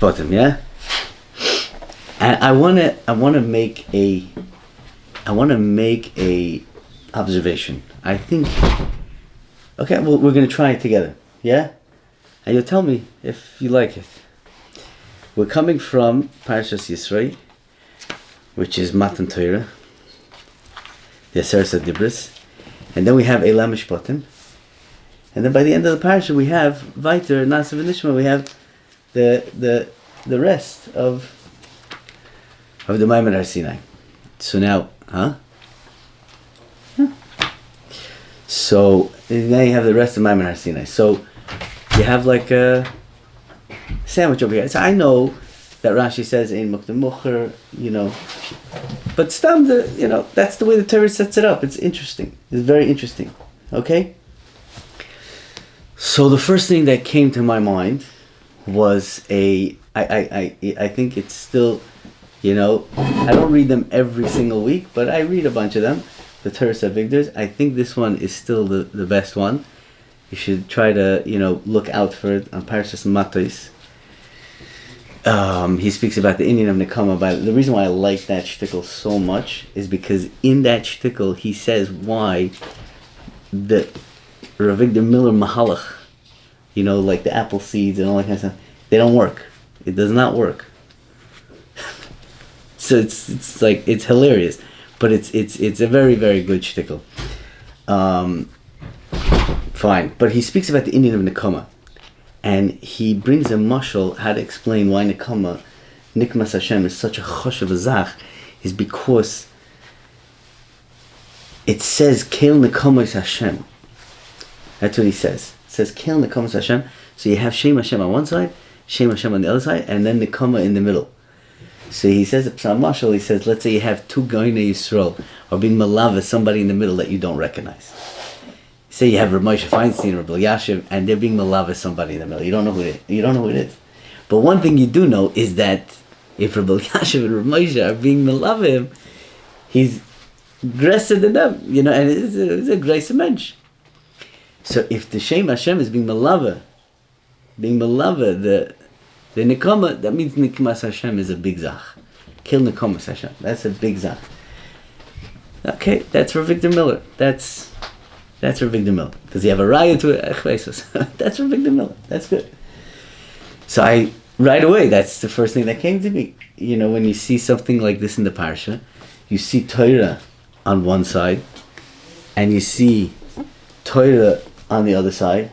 Bottom, yeah. And I wanna make a observation. I think. Okay, well, we're gonna try it together, yeah. And you'll tell me if you like it. We're coming from Parashas Yisro, which is Matan Torah, the Aseret Dibros, and then we have Elam Mishpatim, and then by the end of the parasha we have Vayter Nasav and Nishma. We have the rest of the Maimon Har Sinai. So now, So now you have the rest of Maimon Har Sinai. So you have like a sandwich over here. So I know that Rashi says Ein Mukdam Mucher, but Stam, that's the way the Torah sets it up. It's interesting. It's very interesting. Okay? So the first thing that came to my mind was I think it's still, I don't read them every single week, but I read a bunch of them. The Torah Victors. I think this one is still the best one. You should try to, look out for it on Parashas Matos. He speaks about the Indian of Nekama. But the reason why I like that shtickle so much is because in that shtickle he says why the Rav Avigdor Miller Mahalach, like the apple seeds and all that kind of stuff, they don't work. It does not work. So it's like, it's hilarious, but it's a very, very good shtickle. Fine, but he speaks about the Indian of Nekama. And he brings a mashal how to explain why Nikmas Hashem is such a choshev zach, is because it says Kel Nekamos Hashem. That's what he says. It says Kel Nekamos Hashem. So you have Shem Hashem on one side, Shem Hashem on the other side, and then Nekama in the middle. So he says a Psalm mashal. He says, let's say you have two Goynei Yisrael, or being malav, somebody in the middle that you don't recognize. Say you have Rav Moshe Feinstein or Rav Yashiv, and they're being malav somebody in the middle. You don't know who it is. But one thing you do know is that if Rav Yashiv and Rav Moshe are being malav him, he's gressed than them, and it's a grace mensch. So if the Shem Hashem is being malav, the Nekama, that means Nikmas Hashem is a big zach. Kill Nekamas Hashem. That's a big zach. Okay, that's Rav Avigdor Miller. That's Rav Avigdor Miller. Does he have a raya to it? That's Rav Avigdor Miller. That's good. So right away, that's the first thing that came to me. When you see something like this in the parsha, you see Torah on one side, and you see Torah on the other side,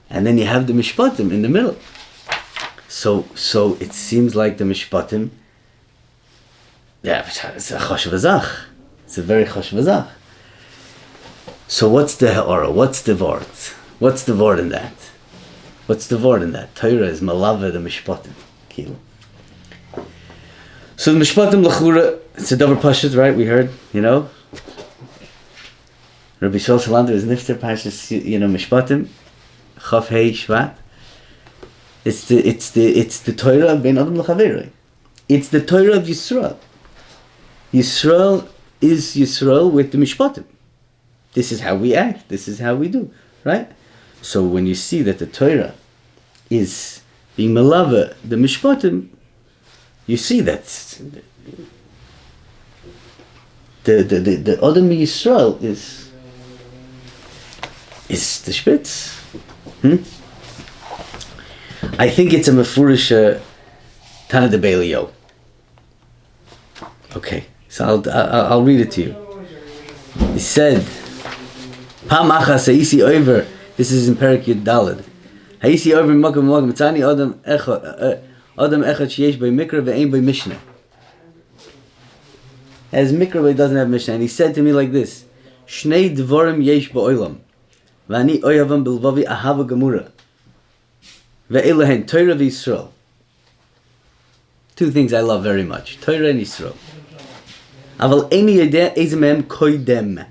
and then you have the Mishpatim in the middle. So it seems like the Mishpatim, it's a choshev zach. It's a very choshev zach. So what's the ha'ara? What's the vort? What's the vort in that? Torah is malava the Mishpatim. Kilo. So the Mishpatim lachura, it's a double pashut, right? We heard, Rabbi Shol Salander is nifter pashut, Mishpatim, Chav Hei Shvat. It's the Torah of Ben Adam L'Chaveroi. It's the Torah of Yisrael. Yisrael is Yisrael with the Mishpatim. This is how we act. This is how we do, right? So when you see that the Torah is being malava the Mishpatim, you see that the Adam Yisrael is the Spitz. I think it's a mefurish Tana de Beilio. Okay, so I'll read it to you. He said, Pam achas ha'isi over. This is in Perek Yud Daled. Ha'isi over makom makom tzani adam echad sheyesh by mikra ve'ein by mishnah. As mikra but doesn't have mishnah, and he said to me like this: Shnei dvorim yesh ba'olam, v'ani oyavam bilvavi ahava gemura. Ve'elahen Torah v'Yisrael. Two things I love very much: Torah and Yisrael. Aval eni yedeh ezemem koidem.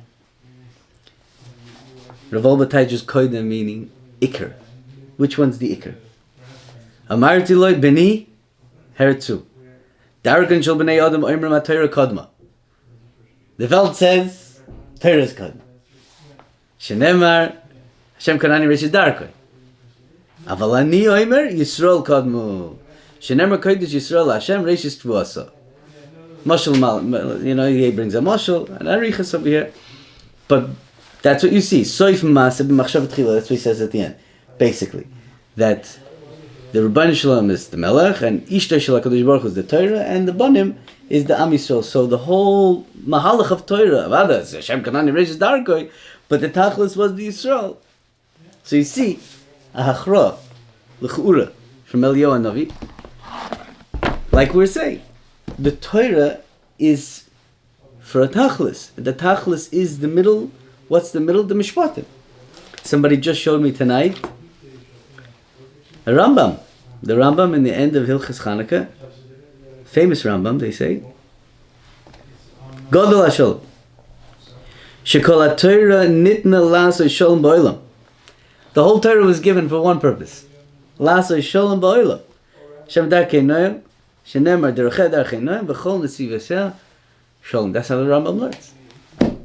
Rav Albatai just koidem meaning ikr. Which one's the ikr? Amarti loy beni hertzu. Dargan shel bnei adam oimrim ha-Torah kodma. The Welt says Torah is kodma. Shenemar Hashem kanani reshis darkoi. Aval ani oimer Yisrael kodmu. Shenemar Kodesh Yisrael Hashem Reishis Tvuasa. Mashal, he brings a mashal and arichas over here. But that's what you see. Soif Maaseh b'machshav tchila. That's what he says at the end. Basically, that the Rebbeinu Shalom is the Melech, and Ishta Shel HaKadosh Baruch Hu is the Torah, and the Banim is the Am Yisrael. So the whole Mahalach of Torah, Avada, Hashem Kanani Reishis Darkoi, but the Tachlis was the Yisrael. So you see, Ahachra, L'chura, from Eliyahu Navi, like we're saying, the Torah is for a Tachlis. The Tachlis is the middle. What's the middle? The Mishpatim. Somebody just showed me tonight a Rambam. The Rambam in the end of Hilchas Chanukah, famous Rambam, they say, Godol HaSholom, Shekol HaTorah nitna la'asoi sholem ba'olam. The whole Torah was given for one purpose. La'asoi sholem ba'olam. Shem darkei noyim, shenemar derechei darkei noyim, v'chol nesiv yaseh sholem. That's how the Rambam learns.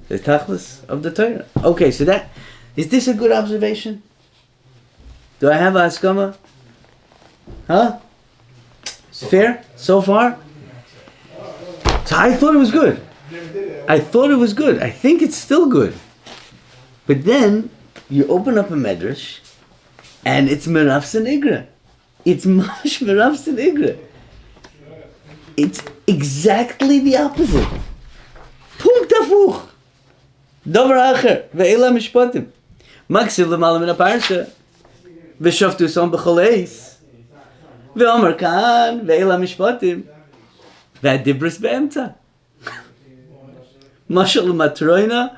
The Tachlis of the Torah. Okay, so is this a good observation? Do I have a haskama? Huh? Fair? So far? So I thought it was good. I think it's still good. But then, you open up a medrash, and it's Merav Sinigra. It's Mash Merav Sinigra. It's exactly the opposite. Punkt afuch. Davar acher. Ve'ela mishpatim. Maksiv l'malam in a parsha. V'shoftu son b'chol eis. Ve'omer kan, ve'ela mishpatim, ve'adibris be'emta. Mashal matroina.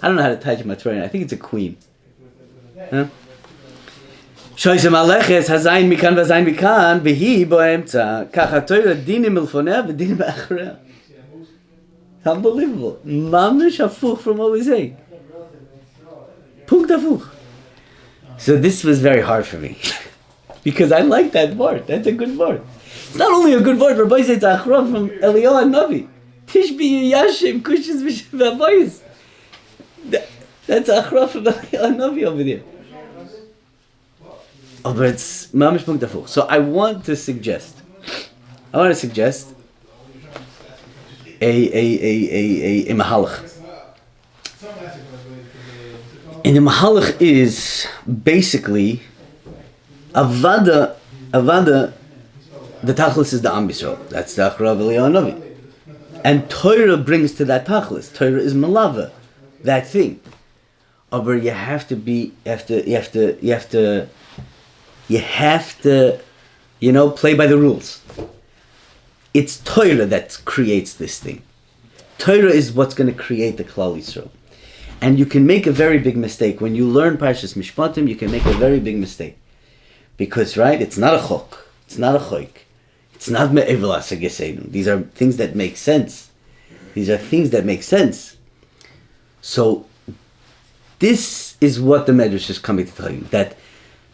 I don't know how to touch matroina. I think it's a queen. Shoyse maleches hazayin mikan v'zayin mikan v'hi bo'emta. Kach ha'toira dinim ilfoneh v'dinim ba'achreh. Unbelievable. Mamish hafuch from what we say. Punkt hafuch. So this was very hard for me. Because I like that word. That's a good word. It's not only a good word, Rabbi says it's Achra from Eliyahu Navi. Tishbi Yashim Kushis V'Abayis. That's Achra from Eliyahu Navi over there. Oh, but it's Mamish Punkt Afuch. So I want to suggest a Mahalach. And the Mahalach is basically Avada, the Tachlis is the Am Yisrael. That's the Achra of Eliyahu Navi. And Torah brings to that Tachlis. Torah is Malava, that thing. But you have to, play by the rules. It's Torah that creates this thing. Torah is what's going to create the Klal Yisrael. And you can make a very big mistake. When you learn Parshas Mishpatim, you can make a very big mistake. Because, right, it's not a chok, it's not a choik, it's not me'evel asagesenu. These are things that make sense. So, this is what the Medrash is coming to tell you, that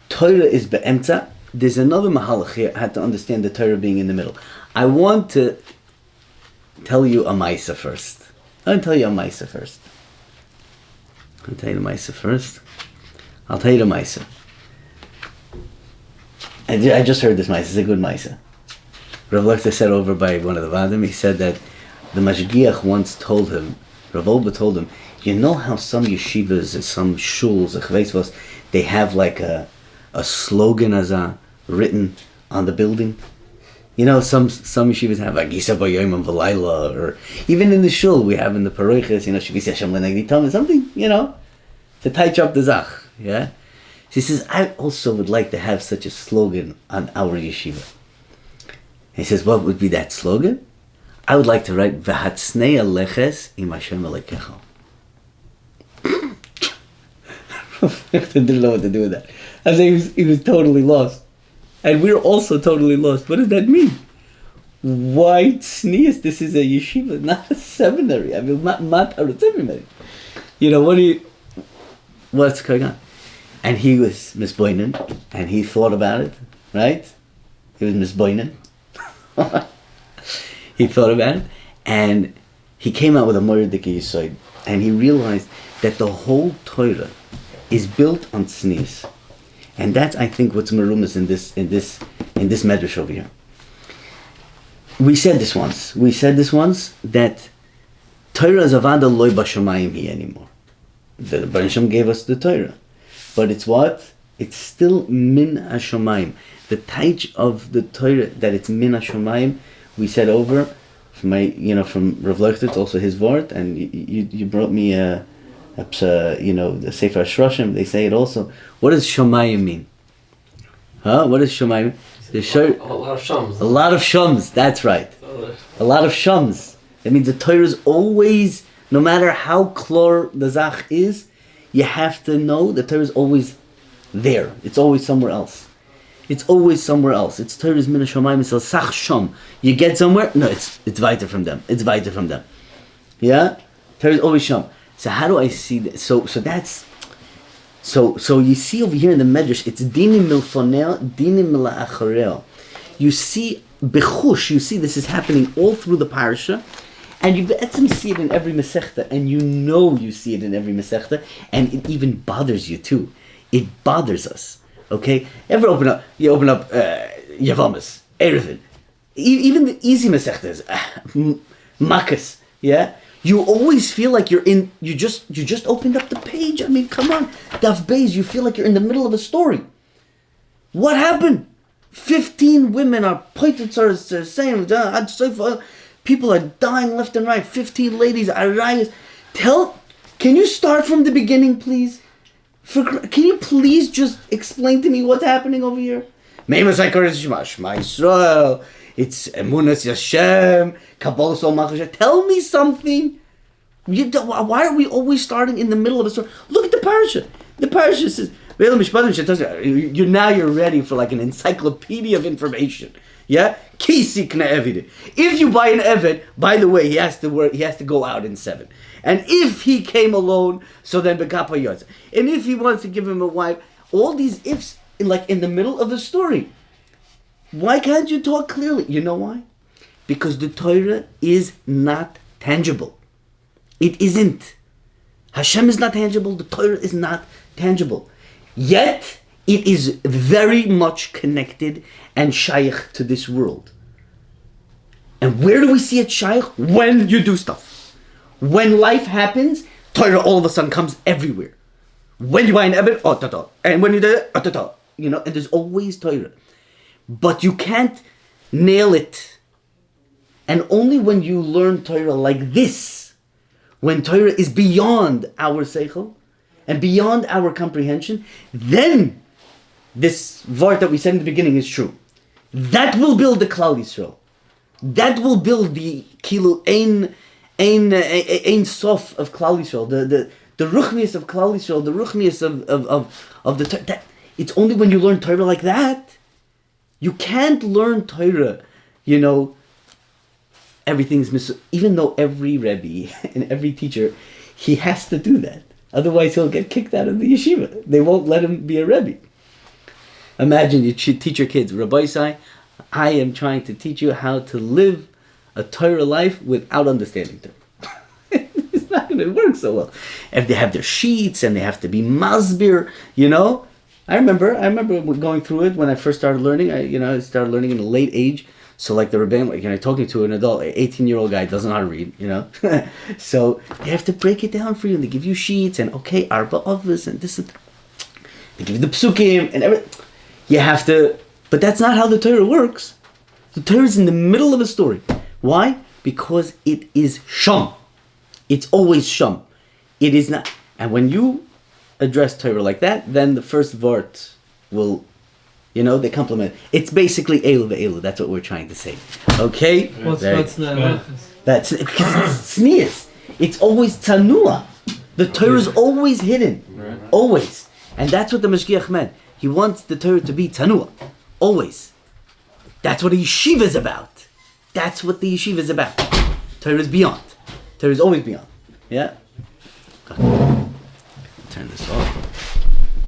Torah is be'emtza. There's another mahalach here. I had to understand the Torah being in the middle. I want to tell you a Maisa first. I'll tell you the Maisa I just heard this Maisa. It's a good Maisa. Rav Lechter said over by one of the Vadim, he said that the Mashgiach once told him, Rav Olba told him, you know how some yeshivas and some shuls, they have like a slogan written on the building? You know, some yeshivas have like Gisa B'Yom V'Layla, or even in the shul we have in the Paroiches, Shivisi Hashem L'Negdi Tam, something, to touch up the Zach, yeah? He says, I also would like to have such a slogan on our yeshiva. He says, what would be that slogan? I would like to write, V'hatsnei aleches im Hashem alekecha. Didn't know what to do with that. I think he was totally lost. And we're also totally lost. What does that mean? Why tznius? This is a yeshiva, not a seminary. I mean, not a seminary. What's going on? And he was misboinen, and he thought about it, right? He was misboinen. He thought about it, and he came out with a Moedik Yisoid, and he realized that the whole Torah is built on tznius. And that's, I think, what's merumas in this medrash over here. We said this once. That Torah is avada loy b'shamayim hi anymore. The Baruch Hashem gave us the Torah, but it's what? It's still min hashamayim. The taich of the Torah that it's min hashamayim. We said over from Rav Leuchter, it's also his word, and you brought me the Sefer Shroshim. They say it also. What does shamayim mean? What does shamayim? A lot of shams. A lot of shams. That's right. A lot of shams. That means the Torah is always, no matter how clor the zach is, you have to know the Torah is always there. It's always somewhere else. It's always somewhere else. It's Torah's min hashamayim. It's a sach sham. You get somewhere? No, it's weiter from them. It's weiter from them. Yeah? Torah is always sham. So how do I see that? So that's... So you see over here in the Medrash, it's dinim milfonel, dinim mila'acharel. You see bechush, you see this is happening all through the parasha, and you see it in every Masechta, and you see it in every Masechta, and it even bothers you too. It bothers us. Okay? You open up Yavamas, Erevin, even the easy Masechtas, Makkos, yeah? You always feel like you just opened up the page. I mean, come on. Daf Beis, you feel like you're in the middle of a story. What happened? 15 women are pointed saying, people are dying left and right. 15 ladies, arayas. Can you start from the beginning, please? Can you please just explain to me what's happening over here? It's Emunas Yashem, Kabbalah Sol Machashem. Tell me something. Why are we always starting in the middle of a story? Look at the parasha. The parasha says, you're ready for like an encyclopedia of information. Yeah? If you buy an Eved, by the way, he has to go out in 7. And if he came alone, so then Bekapa Yotza. And if he wants to give him a wife, all these ifs in the middle of the story. Why can't you talk clearly? You know why? Because the Torah is not tangible. It isn't. Hashem is not tangible. The Torah is not tangible. Yet, it is very much connected and shaykh to this world. And where do we see it shaykh? When you do stuff. When life happens, Torah all of a sudden comes everywhere. When you buy an Eved, and when you do it, and there's always Torah. But you can't nail it. And only when you learn Torah like this, when Torah is beyond our seichel and beyond our comprehension, then this vart that we said in the beginning is true. That will build the Klal Yisrael. That will build the kilu ein sof of Klal Yisrael. The ruchnius of Klal Yisrael, the ruchnius of the Torah. It's only when you learn Torah like that. You can't learn Torah, everything's even though every Rebbe and every teacher, he has to do that. Otherwise he'll get kicked out of the yeshiva. They won't let him be a Rebbe. Imagine you teach your kids, Rabbi Isai, I am trying to teach you how to live a Torah life without understanding Torah. It's not going to work so well. If they have their sheets and they have to be masbir, I remember going through it when I first started learning. I started learning in a late age. So like the Rebbeim, talking to an adult, an 18-year-old guy doesn't know how to read, So they have to break it down for you. And they give you sheets and arba avos and this and that. They give you the psukim and everything. You have to, but that's not how the Torah works. The Torah is in the middle of a story. Why? Because it is sham. It's always sham. It is not. And when you address Torah like that, then the first vart will, they complement. It's basically Elu ve'elu. That's what we're trying to say. Okay? What's the... That's because it's sneers. It's always tanua. The Torah is always hidden. Right. Always. And that's what the Mashgiach meant. He wants the Torah to be tanua. Always. That's what the yeshiva is about. That's what the yeshiva is about. Torah is beyond. Torah is always beyond. Yeah? Okay.